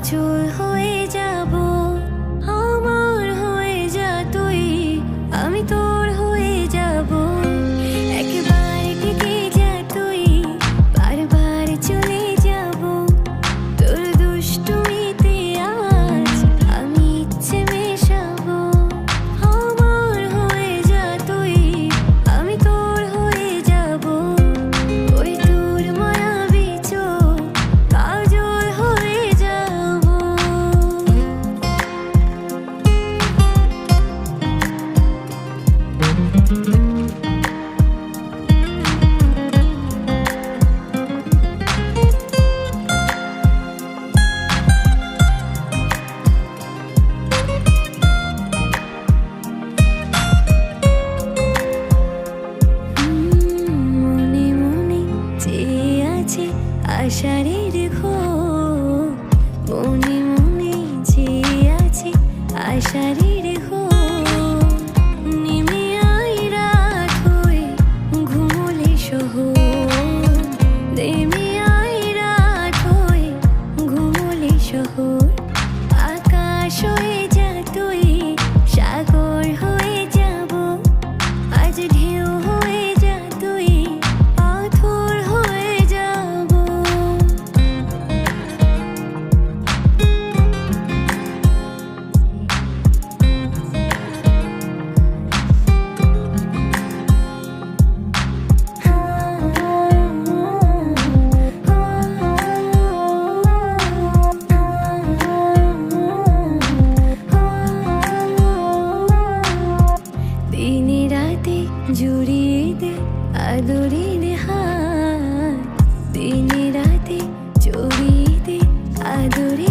আঁচল হয়ে যাব, আমার হয়ে যা তুই, আমি তোর হয়ে যাব। একবার টিকে যা তুই, বারবার চলে যাব। তোর দুষ্টুমিতে আজ আমি ইচ্ছে মেশাবো। আমার হয়ে যা তুই, আমি তোর হয়ে যাব। ওই তোর মায়াবী চোখ কাজল হয়ে যাব। মনে মনে চেয়ে আছে আষাঢ়ের ঘোর, মনে মনে চেয়ে আছে আষাঢ়ের ঘোর। নেমে আয় রাত হয়ে ঘুমোলে শহর, নেমে আয় রাত হয়ে ঘুমোলে শহর। আকাশ হয়ে যা তুই, সাগর হয়ে যাব। আজ ঢেউ হয়ে যা তুই, পাথর হয়ে যাব। দিনে রাতে জুড়িয়ে দে আদরের হাত, দিনে রাতে জড়িয়ে দে আদরের